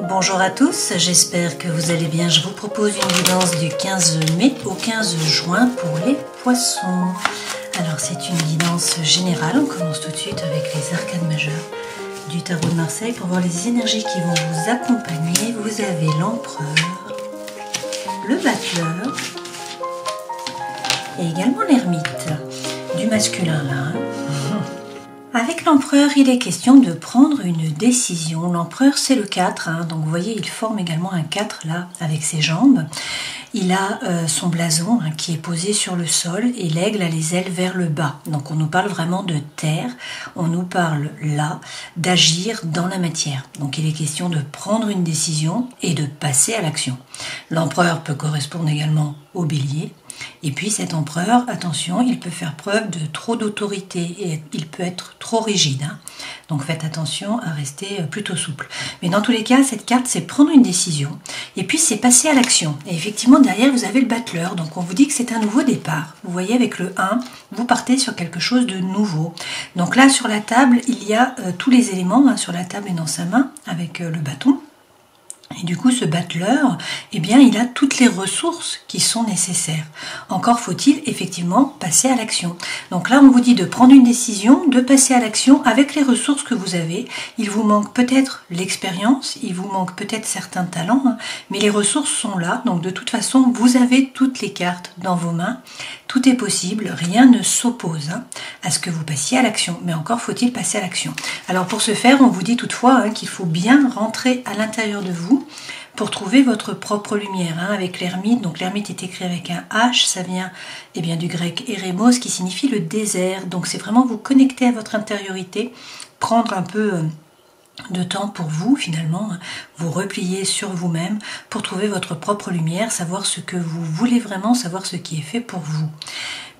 Bonjour à tous, j'espère que vous allez bien. Je vous propose une guidance du 15 mai au 15 juin pour les poissons. Alors c'est une guidance générale, on commence tout de suite avec les arcanes majeures du tarot de Marseille pour voir les énergies qui vont vous accompagner. Vous avez l'empereur, le battleur et également l'ermite, du masculin là. Avec l'empereur, il est question de prendre une décision. L'empereur, c'est le 4, donc vous voyez, il forme également un 4 là, avec ses jambes. Il a son blason qui est posé sur le sol et l'aigle a les ailes vers le bas. Donc on nous parle vraiment de terre, on nous parle là d'agir dans la matière. Donc il est question de prendre une décision et de passer à l'action. L'empereur peut correspondre également au bélier. Et puis cet empereur, attention, il peut faire preuve de trop d'autorité et il peut être trop rigide. Donc faites attention à rester plutôt souple. Mais dans tous les cas, cette carte, c'est prendre une décision et puis c'est passer à l'action. Et effectivement, derrière, vous avez le battleur. Donc on vous dit que c'est un nouveau départ. Vous voyez, avec le 1, vous partez sur quelque chose de nouveau. Donc là, sur la table, il y a tous les éléments sur la table et dans sa main avec le bâton. Et du coup, ce battleur, eh bien, il a toutes les ressources qui sont nécessaires. Encore faut-il effectivement passer à l'action. Donc là, on vous dit de prendre une décision, de passer à l'action avec les ressources que vous avez. Il vous manque peut-être l'expérience, il vous manque peut-être certains talents, mais les ressources sont là. Donc de toute façon, vous avez toutes les cartes dans vos mains. Tout est possible, rien ne s'oppose à ce que vous passiez à l'action. Mais encore faut-il passer à l'action. Alors pour ce faire, on vous dit toutefois qu'il faut bien rentrer à l'intérieur de vous pour trouver votre propre lumière, avec l'ermite. Donc l'ermite est écrit avec un H, ça vient du grec eremos qui signifie le désert. Donc c'est vraiment vous connecter à votre intériorité, prendre un peu de temps pour vous finalement, vous replier sur vous-même pour trouver votre propre lumière, savoir ce que vous voulez vraiment, savoir ce qui est fait pour vous.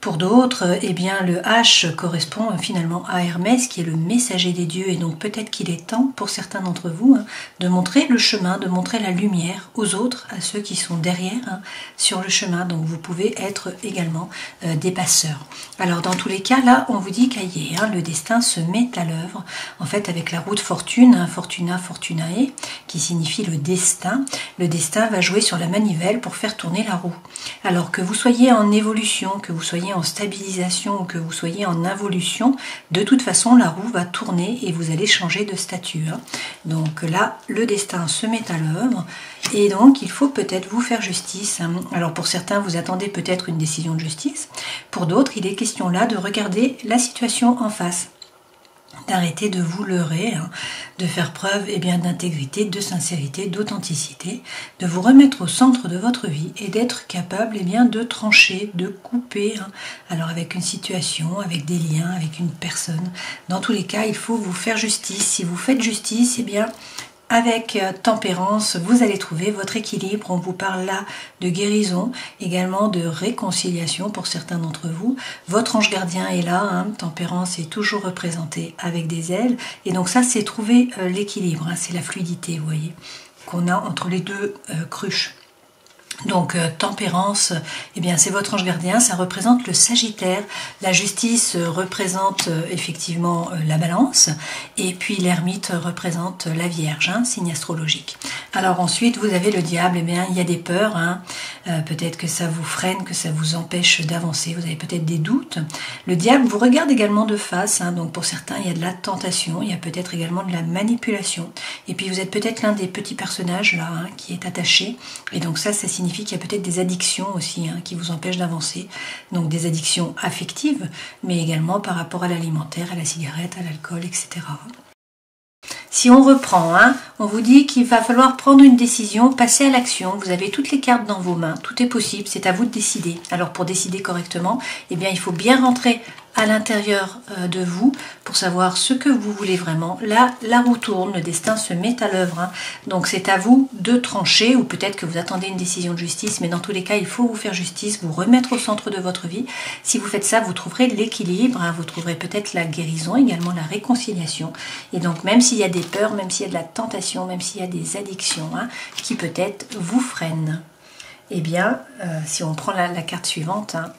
Pour d'autres, le H correspond finalement à Hermès qui est le messager des dieux et donc peut-être qu'il est temps pour certains d'entre vous de montrer le chemin, de montrer la lumière aux autres, à ceux qui sont derrière sur le chemin. Donc vous pouvez être également des passeurs. Alors dans tous les cas là, on vous dit qu'aillez, le destin se met à l'œuvre. En fait avec la roue de fortune, Fortuna Fortunae, qui signifie le destin va jouer sur la manivelle pour faire tourner la roue. Alors que vous soyez en évolution, que vous soyez en stabilisation ou que vous soyez en involution, de toute façon la roue va tourner et vous allez changer de statut. Donc là, le destin se met à l'œuvre et donc il faut peut-être vous faire justice. Alors pour certains, vous attendez peut-être une décision de justice. Pour d'autres, il est question là de regarder la situation en face, d'arrêter de vous leurrer, de faire preuve d'intégrité, de sincérité, d'authenticité, de vous remettre au centre de votre vie et d'être capable de trancher, de couper, alors avec une situation, avec des liens, avec une personne. Dans tous les cas, il faut vous faire justice. Si vous faites justice, avec tempérance, vous allez trouver votre équilibre. On vous parle là de guérison, également de réconciliation pour certains d'entre vous. Votre ange gardien est là, tempérance est toujours représentée avec des ailes. Et donc ça, c'est trouver l'équilibre, c'est la fluidité, vous voyez, qu'on a entre les deux cruches. Donc tempérance, c'est votre ange gardien, ça représente le Sagittaire, la justice représente effectivement la balance, et puis l'ermite représente la Vierge, signe astrologique. Alors ensuite vous avez le diable, il y a des peurs, peut-être que ça vous freine, que ça vous empêche d'avancer, vous avez peut-être des doutes. Le diable vous regarde également de face, donc pour certains il y a de la tentation, il y a peut-être également de la manipulation, et puis vous êtes peut-être l'un des petits personnages là qui est attaché, et donc ça signifie qu'il y a peut-être des addictions aussi qui vous empêchent d'avancer, donc des addictions affectives, mais également par rapport à l'alimentaire, à la cigarette, à l'alcool, etc. Si on reprend, on vous dit qu'il va falloir prendre une décision, passer à l'action. Vous avez toutes les cartes dans vos mains, tout est possible, c'est à vous de décider. Alors pour décider correctement, il faut bien rentrer à l'intérieur de vous pour savoir ce que vous voulez vraiment. Là, la roue tourne, le destin se met à l'œuvre. Donc c'est à vous de trancher, ou peut-être que vous attendez une décision de justice, mais dans tous les cas, il faut vous faire justice, vous remettre au centre de votre vie. Si vous faites ça, vous trouverez l'équilibre, vous trouverez peut-être la guérison, également la réconciliation. Et donc même s'il y a des peurs, même s'il y a de la tentation, même s'il y a des addictions qui peut-être vous freinent. eh bien, si on prend la carte suivante, hein,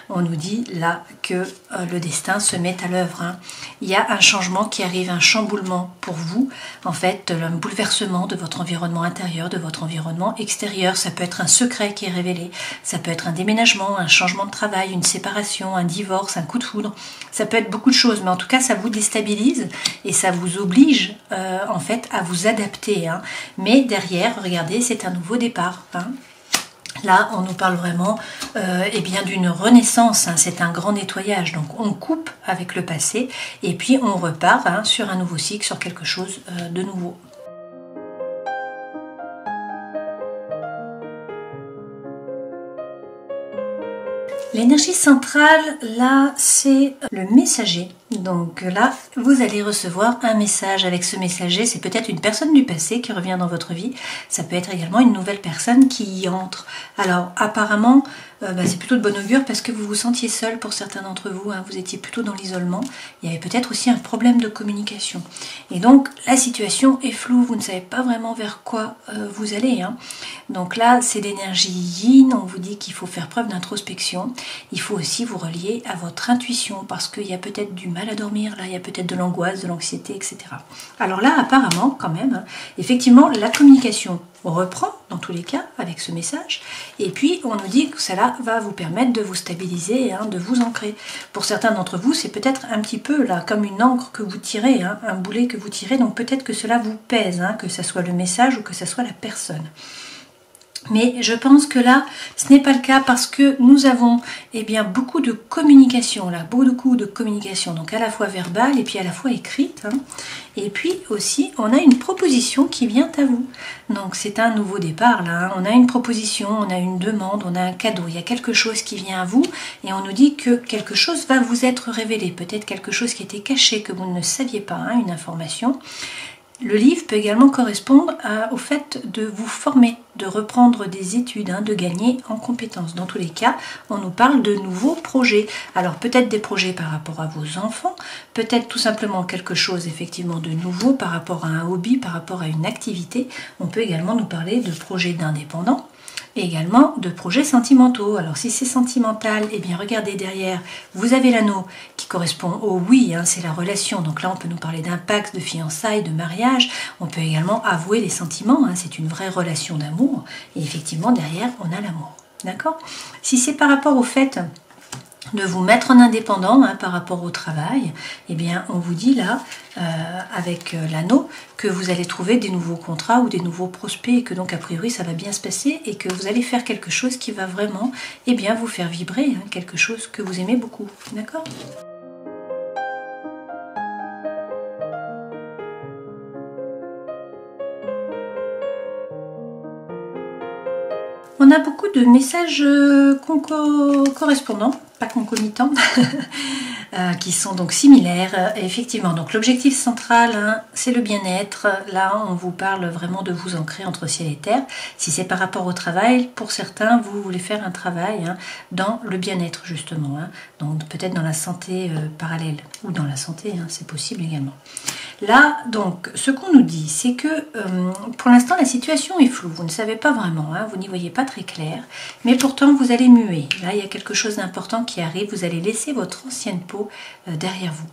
on nous dit là que le destin se met à l'œuvre. Hein. Il y a un changement qui arrive, un chamboulement pour vous, en fait, un bouleversement de votre environnement intérieur, de votre environnement extérieur. Ça peut être un secret qui est révélé, ça peut être un déménagement, un changement de travail, une séparation, un divorce, un coup de foudre. Ça peut être beaucoup de choses, mais en tout cas, ça vous déstabilise et ça vous oblige, en fait, à vous adapter. Hein. Mais derrière, regardez, c'est un nouveau départ. Hein. Là, on nous parle vraiment eh bien d'une renaissance, hein, c'est un grand nettoyage. Donc, on coupe avec le passé et puis on repart hein, sur un nouveau cycle, sur quelque chose de nouveau. L'énergie centrale, là, c'est le messager. Donc là, vous allez recevoir un message. Avec ce messager, c'est peut-être une personne du passé qui revient dans votre vie. Ça peut être également une nouvelle personne qui y entre. Alors, apparemment, c'est plutôt de bon augure parce que vous vous sentiez seul pour certains d'entre vous. Hein, vous étiez plutôt dans l'isolement. Il y avait peut-être aussi un problème de communication. Et donc, la situation est floue. Vous ne savez pas vraiment vers quoi vous allez. Hein. Donc là, c'est l'énergie yin. On vous dit qu'il faut faire preuve d'introspection. Il faut aussi vous relier à votre intuition parce qu'il y a peut-être du mal à dormir, là il y a peut-être de l'angoisse, de l'anxiété, etc. Alors là, apparemment, quand même, hein, effectivement, la communication reprend dans tous les cas avec ce message et puis on nous dit que cela va vous permettre de vous stabiliser, hein, de vous ancrer. Pour certains d'entre vous, c'est peut-être un petit peu là comme une encre que vous tirez, hein, un boulet que vous tirez, donc peut-être que cela vous pèse, hein, que ce soit le message ou que ce soit la personne. Mais je pense que là, ce n'est pas le cas parce que nous avons eh bien, beaucoup de communication, là, beaucoup de communication, donc à la fois verbale et puis à la fois écrite. Hein. Et puis aussi, on a une proposition qui vient à vous. Donc c'est un nouveau départ là, hein. On a une proposition, on a une demande, on a un cadeau, il y a quelque chose qui vient à vous et on nous dit que quelque chose va vous être révélé, peut-être quelque chose qui était caché, que vous ne saviez pas, hein, une information. Le livre peut également correspondre au fait de vous former, de reprendre des études, hein, de gagner en compétences. Dans tous les cas, on nous parle de nouveaux projets. Alors peut-être des projets par rapport à vos enfants, peut-être tout simplement quelque chose effectivement de nouveau par rapport à un hobby, par rapport à une activité. On peut également nous parler de projets d'indépendants. Et également de projets sentimentaux. Alors si c'est sentimental, eh bien regardez derrière, vous avez l'anneau qui correspond au oui, hein, c'est la relation. Donc là on peut nous parler d'impact, de fiançailles, de mariage. On peut également avouer les sentiments, hein, c'est une vraie relation d'amour. Et effectivement derrière on a l'amour. D'accord ? Si c'est par rapport au fait de vous mettre en indépendant hein, par rapport au travail, eh bien on vous dit là, avec l'anneau, que vous allez trouver des nouveaux contrats ou des nouveaux prospects et que donc a priori ça va bien se passer et que vous allez faire quelque chose qui va vraiment eh bien, vous faire vibrer, hein, quelque chose que vous aimez beaucoup. D'accord ? On a beaucoup de messages correspondants, pas concomitants, qui sont donc similaires. Et effectivement, donc l'objectif central, hein, c'est le bien-être. Là, on vous parle vraiment de vous ancrer entre ciel et terre. Si c'est par rapport au travail, pour certains, vous voulez faire un travail hein, dans le bien-être justement. Hein, donc peut-être dans la santé parallèle ou dans la santé, hein, c'est possible également. Là, donc, ce qu'on nous dit, c'est que pour l'instant, la situation est floue. Vous ne savez pas vraiment, hein, vous n'y voyez pas très clair, mais pourtant, vous allez muer. Là, il y a quelque chose d'important qui arrive. Vous allez laisser votre ancienne peau derrière vous.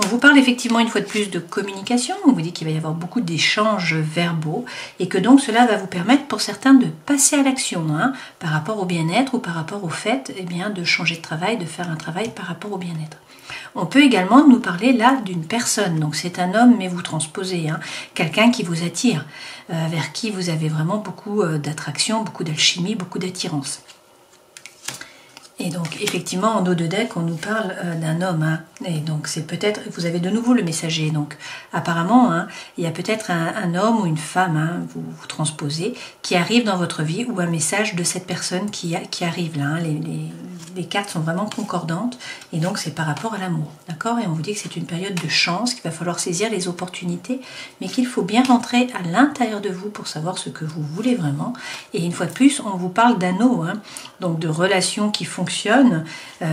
On vous parle effectivement une fois de plus de communication. On vous dit qu'il va y avoir beaucoup d'échanges verbaux et que donc cela va vous permettre pour certains de passer à l'action hein, par rapport au bien-être ou par rapport au fait eh bien, de changer de travail, de faire un travail par rapport au bien-être. On peut également nous parler là d'une personne, donc c'est un homme mais vous transposez, hein, quelqu'un qui vous attire, vers qui vous avez vraiment beaucoup d'attraction, beaucoup d'alchimie, beaucoup d'attirance. Et donc effectivement en dos de deck on nous parle d'un homme, hein, et donc c'est peut-être, vous avez de nouveau le messager, donc apparemment hein, il y a peut-être un homme ou une femme, hein, vous transposez, qui arrive dans votre vie ou un message de cette personne qui arrive là, hein, les les cartes sont vraiment concordantes et donc c'est par rapport à l'amour, d'accord? Et on vous dit que c'est une période de chance, qu'il va falloir saisir les opportunités, mais qu'il faut bien rentrer à l'intérieur de vous pour savoir ce que vous voulez vraiment. Et une fois de plus, on vous parle d'anneaux, hein, donc de relations qui fonctionnent,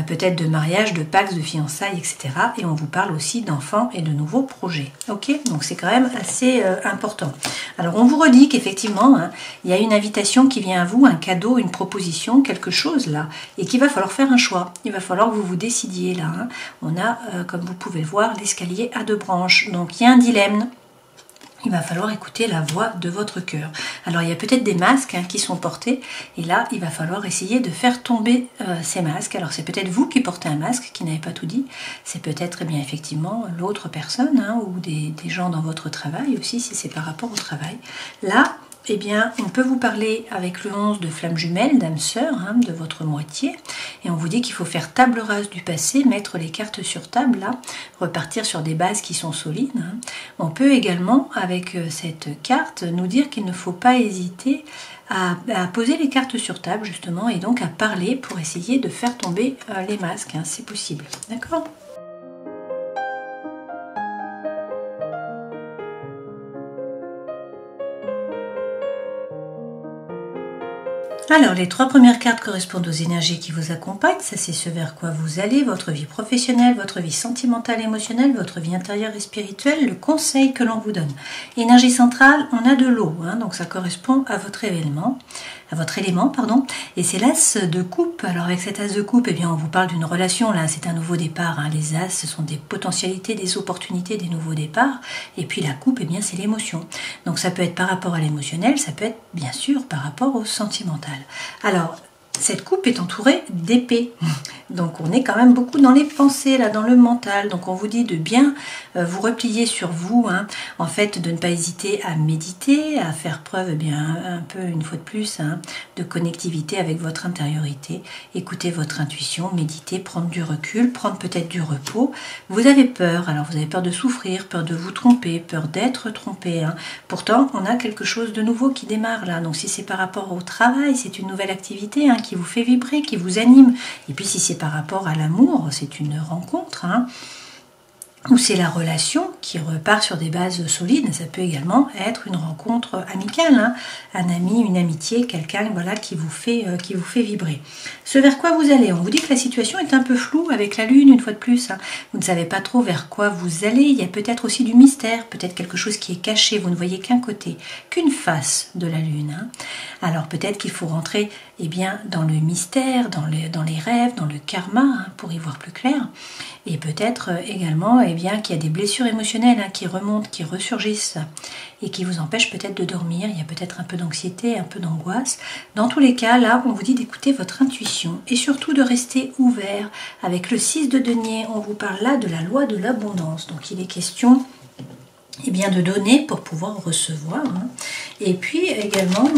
peut-être de mariage, de pax, de fiançailles, etc. Et on vous parle aussi d'enfants et de nouveaux projets, ok? Donc c'est quand même assez important. Alors on vous redit qu'effectivement, hein, il y a une invitation qui vient à vous, un cadeau, une proposition, quelque chose là, et qu'il va falloir faire un choix. Il va falloir que vous vous décidiez là. Hein. On a, comme vous pouvez le voir, l'escalier à 2 branches. Donc il y a un dilemme. Il va falloir écouter la voix de votre cœur. Alors il y a peut-être des masques, hein, qui sont portés, et là il va falloir essayer de faire tomber ces masques. Alors c'est peut-être vous qui portez un masque, qui n'avez pas tout dit, c'est peut-être bien effectivement l'autre personne, hein, ou des gens dans votre travail aussi, si c'est par rapport au travail. Là, eh bien, on peut vous parler avec le 11 de flamme jumelle, d'âme sœur, hein, de votre moitié, et on vous dit qu'il faut faire table rase du passé, mettre les cartes sur table, là, repartir sur des bases qui sont solides. Hein. On peut également, avec cette carte, nous dire qu'il ne faut pas hésiter à poser les cartes sur table, justement, et donc à parler pour essayer de faire tomber les masques, hein, c'est possible, d'accord ? Alors, les 3 premières cartes correspondent aux énergies qui vous accompagnent. Ça, c'est ce vers quoi vous allez, votre vie professionnelle, votre vie sentimentale, émotionnelle, votre vie intérieure et spirituelle, le conseil que l'on vous donne. Énergie centrale, on a de l'eau, hein, donc ça correspond à votre élément, et c'est l'as de coupe. Alors, avec cet as de coupe, eh bien, on vous parle d'une relation, là, c'est un nouveau départ. Hein. Les as, ce sont des potentialités, des opportunités, des nouveaux départs. Et puis, la coupe, eh bien, c'est l'émotion. Donc, ça peut être par rapport à l'émotionnel, ça peut être, bien sûr, par rapport au sentimental. Alors, cette coupe est entourée d'épées. Donc, on est quand même beaucoup dans les pensées, là, dans le mental. Donc, on vous dit de bien vous replier sur vous. Hein. En fait, de ne pas hésiter à méditer, à faire preuve, eh bien, un peu, une fois de plus, hein, de connectivité avec votre intériorité. Écoutez votre intuition, méditer, prendre du recul, prendre peut-être du repos. Vous avez peur. Alors, vous avez peur de souffrir, peur de vous tromper, peur d'être trompé. Hein. Pourtant, on a quelque chose de nouveau qui démarre, là. Donc, si c'est par rapport au travail, c'est une nouvelle activité, hein, qui vous fait vibrer, qui vous anime. Et puis si c'est par rapport à l'amour, c'est une rencontre, hein, ou c'est la relation qui repart sur des bases solides. Ça peut également être une rencontre amicale, hein, un ami, une amitié, quelqu'un, voilà, qui vous fait vibrer. Ce vers quoi vous allez, on vous dit que la situation est un peu floue avec la lune, une fois de plus. Hein. Vous ne savez pas trop vers quoi vous allez. Il y a peut-être aussi du mystère, peut-être quelque chose qui est caché. Vous ne voyez qu'un côté, qu'une face de la lune. Hein. Alors peut-être qu'il faut rentrer, eh bien, dans le mystère, dans les rêves, dans le karma, hein, pour y voir plus clair. Et peut-être également, eh bien, qu'il y a des blessures émotionnelles, hein, qui remontent, qui ressurgissent et qui vous empêchent peut-être de dormir. Il y a peut-être un peu d'anxiété, un peu d'angoisse. Dans tous les cas, là, on vous dit d'écouter votre intuition et surtout de rester ouvert. Avec le 6 de denier, on vous parle là de la loi de l'abondance. Donc il est question, eh bien, de donner pour pouvoir recevoir. Hein. Et puis également,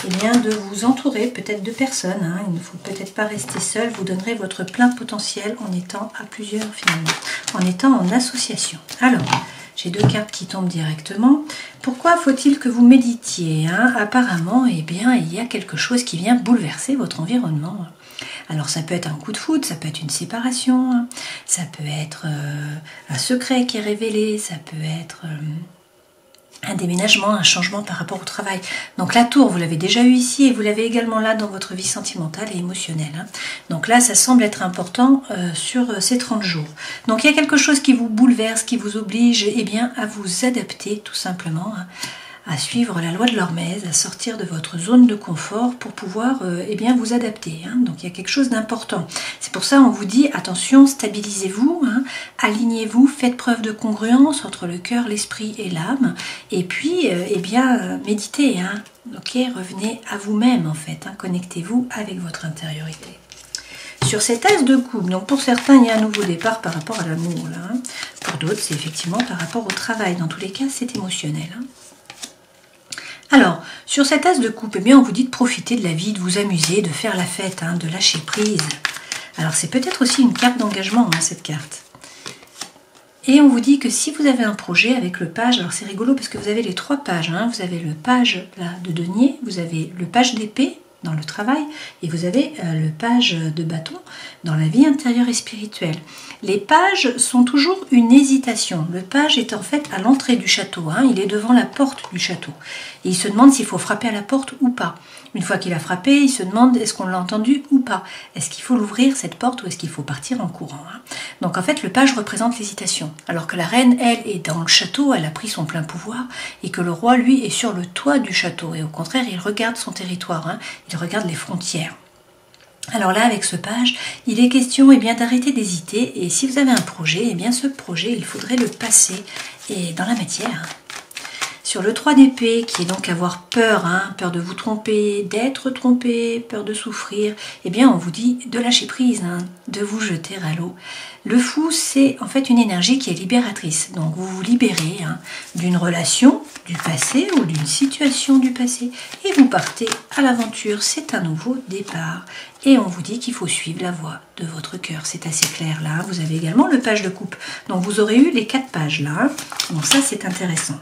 eh bien, de vous entourer peut-être de personnes. Hein. Il ne faut peut-être pas rester seul. Vous donnerez votre plein potentiel en étant à plusieurs finalement, en étant en association. Alors, j'ai 2 cartes qui tombent directement. Pourquoi faut-il que vous méditiez, hein? Apparemment, eh bien, il y a quelque chose qui vient bouleverser votre environnement. Alors ça peut être un coup de foudre, ça peut être une séparation, hein. Ça peut être un secret qui est révélé, ça peut être un déménagement, un changement par rapport au travail. Donc la tour, vous l'avez déjà eu ici et vous l'avez également là dans votre vie sentimentale et émotionnelle. Hein. Donc là, ça semble être important sur ces 30 jours. Donc il y a quelque chose qui vous bouleverse, qui vous oblige, eh bien, à vous adapter tout simplement, hein, à suivre la loi de l'Hormèse, à sortir de votre zone de confort pour pouvoir eh bien, vous adapter. Hein. Donc il y a quelque chose d'important. C'est pour ça on vous dit, attention, stabilisez-vous, hein, alignez-vous, faites preuve de congruence entre le cœur, l'esprit et l'âme. Et puis, eh bien, méditez. Hein. Ok, revenez à vous-même en fait. Hein. Connectez-vous avec votre intériorité. Sur cet as de coupe, donc pour certains, il y a un nouveau départ par rapport à l'amour. Là, hein. Pour d'autres, c'est effectivement par rapport au travail. Dans tous les cas, c'est émotionnel. Hein. Alors, sur cet as de coupe, eh bien, on vous dit de profiter de la vie, de vous amuser, de faire la fête, hein, de lâcher prise. Alors, c'est peut-être aussi une carte d'engagement, hein, cette carte. Et on vous dit que si vous avez un projet avec le page, alors c'est rigolo parce que vous avez les 3 pages. Hein, vous avez le page là, de denier, vous avez le page d'épée, dans le travail, et vous avez le page de bâton dans la vie intérieure et spirituelle. Les pages sont toujours une hésitation. Le page est en fait à l'entrée du château, hein, il est devant la porte du château. Et il se demande s'il faut frapper à la porte ou pas. Une fois qu'il a frappé, il se demande est-ce qu'on l'a entendu ou pas. Est-ce qu'il faut l'ouvrir cette porte ou est-ce qu'il faut partir en courant, hein. Donc en fait le page représente l'hésitation. Alors que la reine, elle, est dans le château, elle a pris son plein pouvoir, et que le roi, lui, est sur le toit du château. Et au contraire, il regarde son territoire, hein, il regarde les frontières. Alors là, avec ce page, il est question d'arrêter d'hésiter, et si vous avez un projet, ce projet, il faudrait le passer dans la matière. Sur le 3 d'épée, qui est donc avoir peur, hein, peur de vous tromper, d'être trompé, peur de souffrir, on vous dit de lâcher prise, hein, de vous jeter à l'eau. Le fou, c'est en fait une énergie qui est libératrice. Donc vous vous libérez, hein, d'une relation du passé ou d'une situation du passé et vous partez à l'aventure. C'est un nouveau départ. Et on vous dit qu'il faut suivre la voie de votre cœur. C'est assez clair là. Vous avez également le page de coupe. Donc vous aurez eu les 4 pages là. Donc ça, c'est intéressant.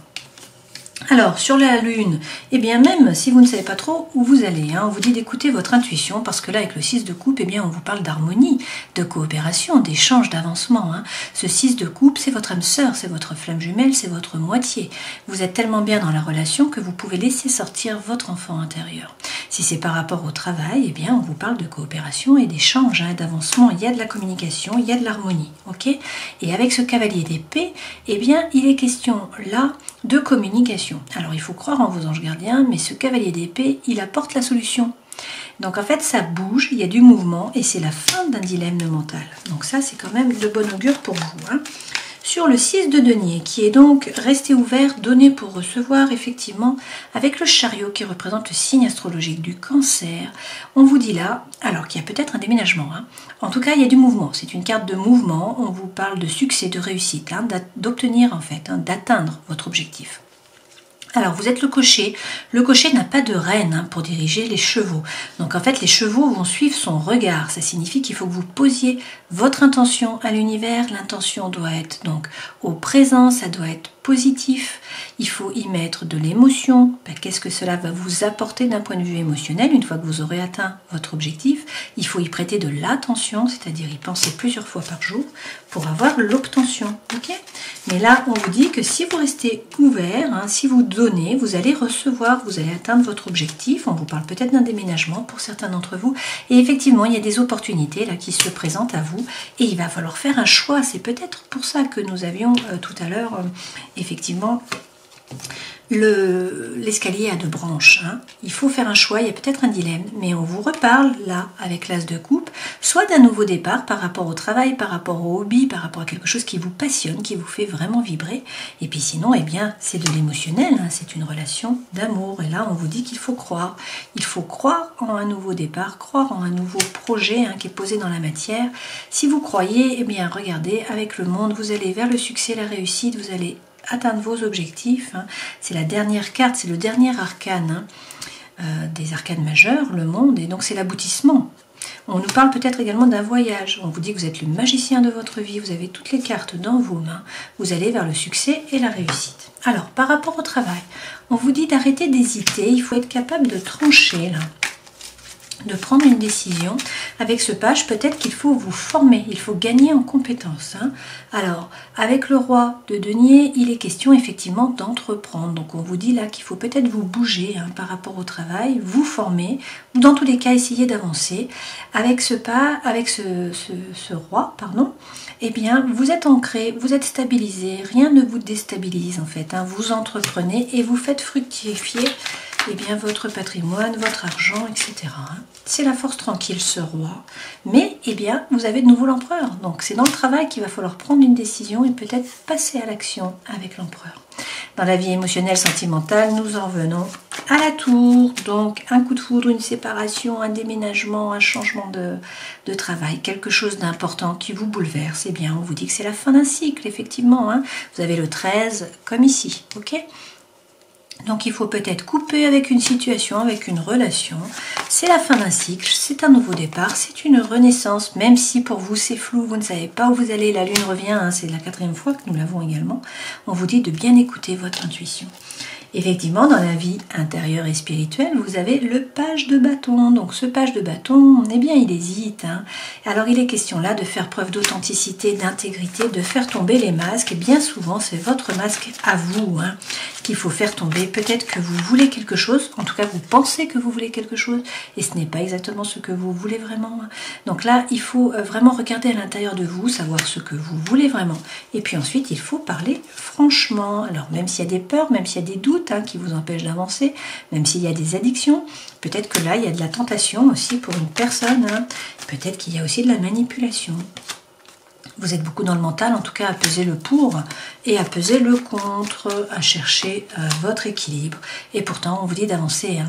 Alors, sur la lune, même si vous ne savez pas trop où vous allez, hein, on vous dit d'écouter votre intuition, parce que là, avec le 6 de coupe, on vous parle d'harmonie, de coopération, d'échange, d'avancement, hein. Ce 6 de coupe, c'est votre âme sœur, c'est votre flamme jumelle, c'est votre moitié. Vous êtes tellement bien dans la relation que vous pouvez laisser sortir votre enfant intérieur. Si c'est par rapport au travail, on vous parle de coopération et d'échange, hein, d'avancement. Il y a de la communication, il y a de l'harmonie, ok? Et avec ce cavalier d'épée, il est question là de communication. Alors il faut croire en vos anges gardiens, mais ce cavalier d'épée, il apporte la solution. Donc en fait ça bouge, il y a du mouvement et c'est la fin d'un dilemme mental. Donc ça c'est quand même de bon augure pour vous, hein. Sur le 6 de denier, qui est donc resté ouvert, donné pour recevoir, effectivement, avec le chariot qui représente le signe astrologique du Cancer, on vous dit là, alors qu'il y a peut-être un déménagement, hein. En tout cas il y a du mouvement, c'est une carte de mouvement, on vous parle de succès, de réussite, hein, d'obtenir en fait, hein, d'atteindre votre objectif. Alors vous êtes le cocher n'a pas de reine, hein, pour diriger les chevaux. Donc en fait les chevaux vont suivre son regard, ça signifie qu'il faut que vous posiez votre intention à l'univers. L'intention doit être donc au présent, ça doit être positif, il faut y mettre de l'émotion. Qu'est-ce que cela va vous apporter d'un point de vue émotionnel une fois que vous aurez atteint votre objectif? Il faut y prêter de l'attention, c'est-à-dire y penser plusieurs fois par jour pour avoir l'obtention, ok? Mais là on vous dit que si vous restez ouvert, hein, si vous donnez, vous allez recevoir, vous allez atteindre votre objectif. On vous parle peut-être d'un déménagement pour certains d'entre vous, et effectivement il y a des opportunités là qui se présentent à vous et il va falloir faire un choix. C'est peut-être pour ça que nous avions tout à l'heure effectivement l'escalier à 2 branches, hein. Il faut faire un choix, il y a peut-être un dilemme, mais on vous reparle là avec l'as de coupe, soit d'un nouveau départ par rapport au travail, par rapport au hobby, par rapport à quelque chose qui vous passionne, qui vous fait vraiment vibrer, et puis sinon c'est de l'émotionnel, hein. C'est une relation d'amour, et là on vous dit qu'il faut croire en un nouveau départ, croire en un nouveau projet, hein, qui est posé dans la matière. Si vous croyez, regardez, avec le monde, vous allez vers le succès, la réussite, vous allez atteindre vos objectifs, hein. C'est la dernière carte, c'est le dernier arcane, hein, des arcanes majeurs, le monde, et donc c'est l'aboutissement. On nous parle peut-être également d'un voyage. On vous dit que vous êtes le magicien de votre vie, vous avez toutes les cartes dans vos mains, vous allez vers le succès et la réussite. Alors, par rapport au travail, on vous dit d'arrêter d'hésiter, il faut être capable de trancher là, de prendre une décision. Avec ce page, peut-être qu'il faut vous former, il faut gagner en compétences, hein. Alors, avec le roi de denier, il est question effectivement d'entreprendre. Donc on vous dit là qu'il faut peut-être vous bouger, hein, par rapport au travail, vous former, ou dans tous les cas essayer d'avancer. Avec ce roi, vous êtes ancré, vous êtes stabilisé, rien ne vous déstabilise en fait, hein. Vous entreprenez et vous faites fructifier votre patrimoine, votre argent, etc. C'est la force tranquille, ce roi. Mais, vous avez de nouveau l'empereur. Donc, c'est dans le travail qu'il va falloir prendre une décision et peut-être passer à l'action avec l'empereur. Dans la vie émotionnelle, sentimentale, nous en venons à la tour. Donc, un coup de foudre, une séparation, un déménagement, un changement de travail, quelque chose d'important qui vous bouleverse. On vous dit que c'est la fin d'un cycle, effectivement, hein. Vous avez le 13, comme ici, ok ? Donc il faut peut-être couper avec une situation, avec une relation. C'est la fin d'un cycle, c'est un nouveau départ, c'est une renaissance, même si pour vous c'est flou, vous ne savez pas où vous allez, la lune revient, hein, c'est la 4e fois que nous l'avons également. On vous dit de bien écouter votre intuition. Effectivement, dans la vie intérieure et spirituelle, vous avez le page de bâton. Donc ce page de bâton, eh bien, il hésite. Alors il est question là de faire preuve d'authenticité, d'intégrité, de faire tomber les masques. Et bien souvent, c'est votre masque à vous qu'il faut faire tomber. Peut-être que vous voulez quelque chose, en tout cas vous pensez que vous voulez quelque chose, et ce n'est pas exactement ce que vous voulez vraiment. Donc là, il faut vraiment regarder à l'intérieur de vous, savoir ce que vous voulez vraiment. Et puis ensuite, il faut parler franchement. Alors même s'il y a des peurs, même s'il y a des doutes qui vous empêchent d'avancer, même s'il y a des addictions, peut-être que là, il y a de la tentation aussi pour une personne. Peut-être qu'il y a aussi de la manipulation. Vous êtes beaucoup dans le mental, en tout cas à peser le pour et à peser le contre, à chercher votre équilibre. Et pourtant, on vous dit d'avancer.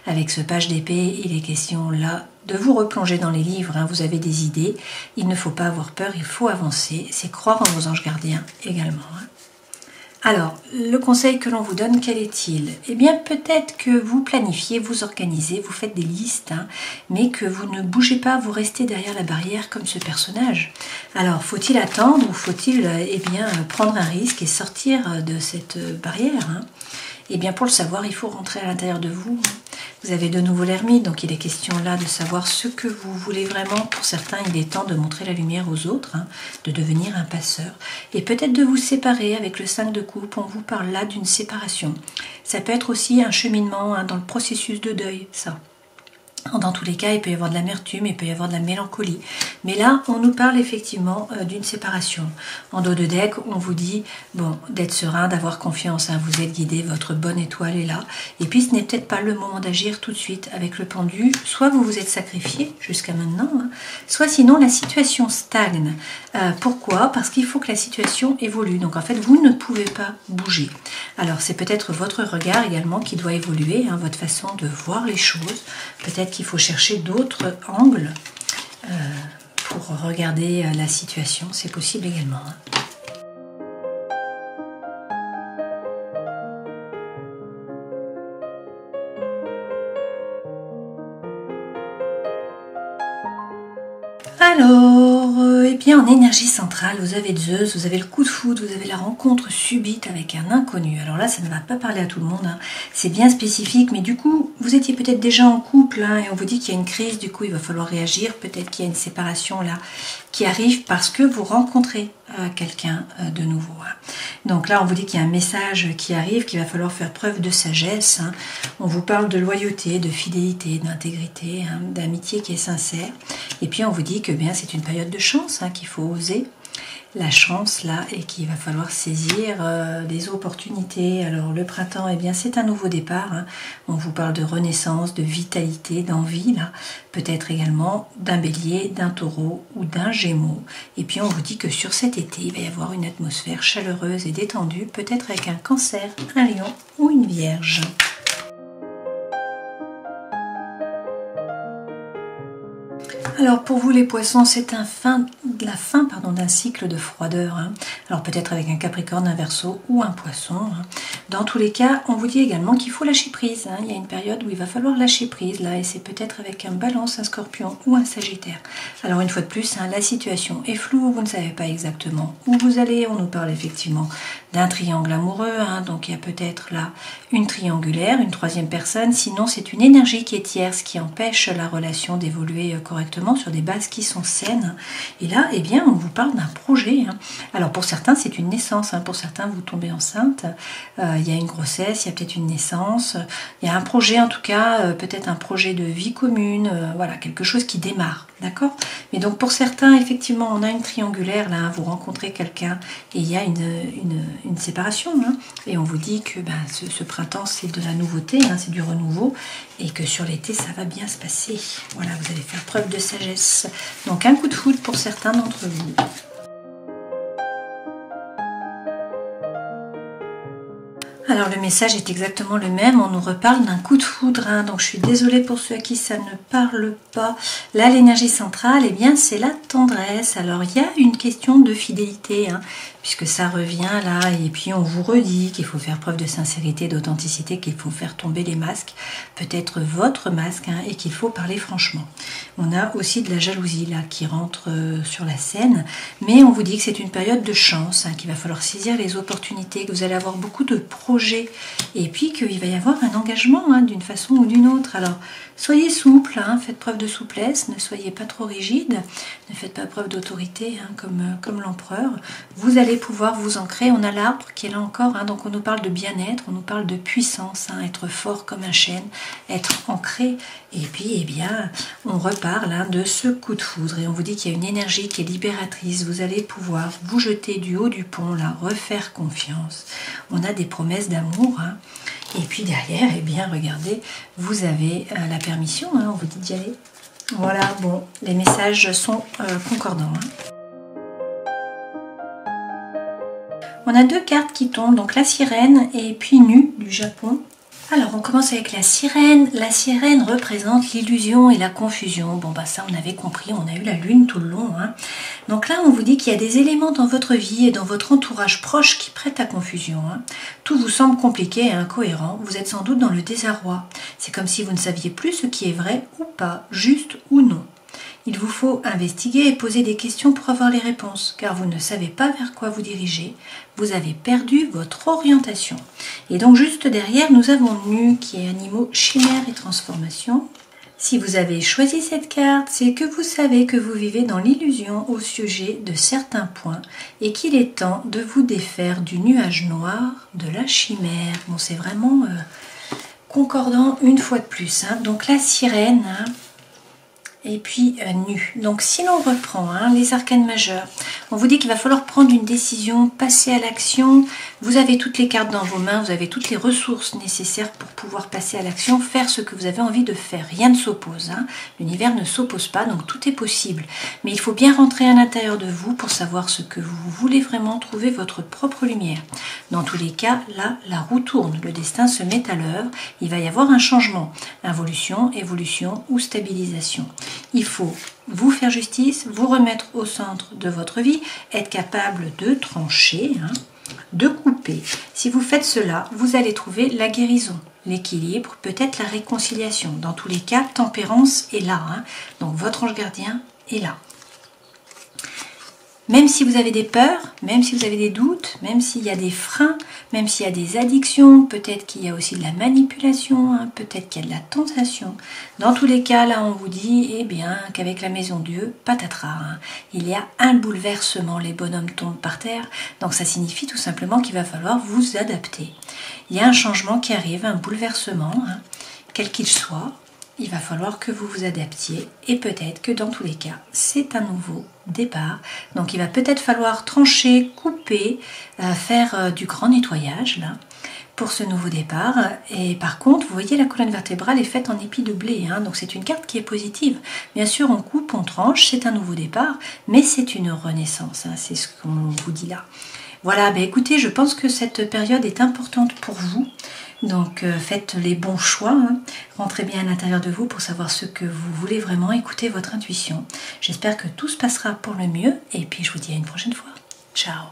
Avec ce page d'épée, il est question là de vous replonger dans les livres. Vous avez des idées, il ne faut pas avoir peur, il faut avancer. C'est croire en vos anges gardiens également. Alors, le conseil que l'on vous donne, quel est-il? Eh bien, peut-être que vous planifiez, vous organisez, vous faites des listes, mais que vous ne bougez pas, vous restez derrière la barrière comme ce personnage. Alors, faut-il attendre ou faut-il prendre un risque et sortir de cette barrière? Eh bien, pour le savoir, il faut rentrer à l'intérieur de vous. Vous avez de nouveau l'ermite, donc il est question là de savoir ce que vous voulez vraiment. Pour certains, il est temps de montrer la lumière aux autres, de devenir un passeur. Et peut-être de vous séparer avec le 5 de coupe. On vous parle là d'une séparation. Ça peut être aussi un cheminement dans le processus de deuil, ça. Dans tous les cas, il peut y avoir de l'amertume, il peut y avoir de la mélancolie. Mais là, on nous parle effectivement d'une séparation. En dos de deck, on vous dit d'être serein, d'avoir confiance. Vous êtes guidé, votre bonne étoile est là. Et puis, ce n'est peut-être pas le moment d'agir tout de suite avec le pendu. Soit vous vous êtes sacrifié jusqu'à maintenant, soit sinon la situation stagne. Pourquoi? Parce qu'il faut que la situation évolue. Donc en fait, vous ne pouvez pas bouger. Alors, c'est peut-être votre regard également qui doit évoluer, votre façon de voir les choses. Peut-être qu'il faut chercher d'autres angles pour regarder la situation, c'est possible également. Alors, en énergie centrale, vous avez Zeus, vous avez le coup de foudre, vous avez la rencontre subite avec un inconnu. Alors là, ça ne va pas parler à tout le monde, c'est bien spécifique, mais du coup, vous étiez peut-être déjà en couple, et on vous dit qu'il y a une crise, du coup, il va falloir réagir. Peut-être qu'il y a une séparation là qui arrive parce que vous rencontrez quelqu'un de nouveau. Donc là, on vous dit qu'il y a un message qui arrive, qu'il va falloir faire preuve de sagesse. On vous parle de loyauté, de fidélité, d'intégrité, d'amitié qui est sincère. Et puis on vous dit que c'est une période de chance, qu'il faut oser. La chance là et qu'il va falloir saisir des opportunités. Alors le printemps, c'est un nouveau départ. On vous parle de renaissance, de vitalité, d'envie là. Peut-être également d'un bélier, d'un taureau ou d'un gémeau. Et puis on vous dit que sur cet été, il va y avoir une atmosphère chaleureuse et détendue, peut-être avec un cancer, un lion ou une vierge. Alors pour vous les poissons, c'est la fin d'un cycle de froideur. Alors peut-être avec un capricorne, un verseau ou un poisson. Dans tous les cas, on vous dit également qu'il faut lâcher prise. Il y a une période où il va falloir lâcher prise là, et c'est peut-être avec un balance, un scorpion ou un sagittaire. Alors une fois de plus, la situation est floue, vous ne savez pas exactement où vous allez. On nous parle effectivement d'un triangle amoureux, donc il y a peut-être là une triangulaire, une troisième personne. Sinon, c'est une énergie qui est tierce, qui empêche la relation d'évoluer correctement sur des bases qui sont saines. Et là, on vous parle d'un projet. Alors pour certains, c'est une naissance. Pour certains, vous tombez enceinte. Il y a une grossesse, il y a peut-être une naissance. Il y a un projet, en tout cas, peut-être un projet de vie commune. Voilà, quelque chose qui démarre. D'accord? Mais donc pour certains, effectivement, on a une triangulaire. Là, vous rencontrez quelqu'un et il y a une séparation. Et on vous dit que ce printemps, c'est de la nouveauté, c'est du renouveau. Et que sur l'été, ça va bien se passer. Voilà, vous allez faire preuve de sagesse. Donc un coup de foudre pour certains d'entre vous. Alors le message est exactement le même, on nous reparle d'un coup de foudre, donc je suis désolée pour ceux à qui ça ne parle pas. Là l'énergie centrale, c'est la tendresse. Alors il y a une question de fidélité, puisque ça revient là, et puis on vous redit qu'il faut faire preuve de sincérité, d'authenticité, qu'il faut faire tomber les masques, peut-être votre masque, et qu'il faut parler franchement. On a aussi de la jalousie là qui rentre sur la scène, mais on vous dit que c'est une période de chance, qu'il va falloir saisir les opportunités, que vous allez avoir beaucoup de projets projet et puis qu'il va y avoir un engagement hein, d'une façon ou d'une autre. Alors soyez souple, hein, faites preuve de souplesse, ne soyez pas trop rigide, ne faites pas preuve d'autorité hein, comme l'empereur. Vous allez pouvoir vous ancrer. On a l'arbre qui est là encore, hein, donc on nous parle de bien-être, on nous parle de puissance, hein, être fort comme un chêne, être ancré. Et puis eh bien on reparle hein, de ce coup de foudre et on vous dit qu'il y a une énergie qui est libératrice. Vous allez pouvoir vous jeter du haut du pont, là, refaire confiance. On a des promesses d'amour. Hein. Et puis derrière, eh bien, regardez, vous avez la permission, hein, on vous dit d'y aller. Voilà, bon, les messages sont concordants. Hein. On a deux cartes qui tombent, donc la sirène et puis Nu du Japon. Alors on commence avec la sirène. La sirène représente l'illusion et la confusion. Bon bah ça on avait compris, on a eu la lune tout le long. Hein. Donc là on vous dit qu'il y a des éléments dans votre vie et dans votre entourage proche qui prêtent à confusion. Hein. Tout vous semble compliqué et incohérent. Vous êtes sans doute dans le désarroi. C'est comme si vous ne saviez plus ce qui est vrai ou pas, juste ou non. Il vous faut investiguer et poser des questions pour avoir les réponses, car vous ne savez pas vers quoi vous diriger. Vous avez perdu votre orientation. Et donc juste derrière, nous avons Nu, qui est animaux, chimère et transformation. Si vous avez choisi cette carte, c'est que vous savez que vous vivez dans l'illusion au sujet de certains points et qu'il est temps de vous défaire du nuage noir de la chimère. Bon, c'est vraiment concordant une fois de plus. Hein. Donc la sirène... Hein, et puis Nu. Donc si l'on reprend hein, les arcanes majeurs, on vous dit qu'il va falloir prendre une décision, passer à l'action. Vous avez toutes les cartes dans vos mains, vous avez toutes les ressources nécessaires pour pouvoir passer à l'action, faire ce que vous avez envie de faire. Rien ne s'oppose, hein. L'univers ne s'oppose pas, donc tout est possible. Mais il faut bien rentrer à l'intérieur de vous pour savoir ce que vous voulez vraiment, trouver votre propre lumière. Dans tous les cas, là, la roue tourne, le destin se met à l'œuvre, il va y avoir un changement, involution, évolution ou stabilisation. Il faut vous faire justice, vous remettre au centre de votre vie, être capable de trancher, hein, de couper. Si vous faites cela, vous allez trouver la guérison, l'équilibre, peut-être la réconciliation. Dans tous les cas, tempérance est là. Hein, donc votre ange gardien est là. Même si vous avez des peurs, même si vous avez des doutes, même s'il y a des freins, même s'il y a des addictions, peut-être qu'il y a aussi de la manipulation, hein, peut-être qu'il y a de la tentation. Dans tous les cas, là, on vous dit eh bien, qu'avec la maison Dieu, patatras, hein, il y a un bouleversement, les bonhommes tombent par terre. Donc ça signifie tout simplement qu'il va falloir vous adapter. Il y a un changement qui arrive, un bouleversement, hein, quel qu'il soit. Il va falloir que vous vous adaptiez et peut-être que dans tous les cas, c'est un nouveau départ. Donc il va peut-être falloir trancher, couper, faire du grand nettoyage là pour ce nouveau départ. Et par contre, vous voyez la colonne vertébrale est faite en épi de blé, hein, donc c'est une carte qui est positive. Bien sûr, on coupe, on tranche, c'est un nouveau départ, mais c'est une renaissance, hein, c'est ce qu'on vous dit là. Voilà, ben écoutez, je pense que cette période est importante pour vous. Donc faites les bons choix, hein. Rentrez bien à l'intérieur de vous pour savoir ce que vous voulez vraiment, écoutez votre intuition. J'espère que tout se passera pour le mieux et puis je vous dis à une prochaine fois. Ciao.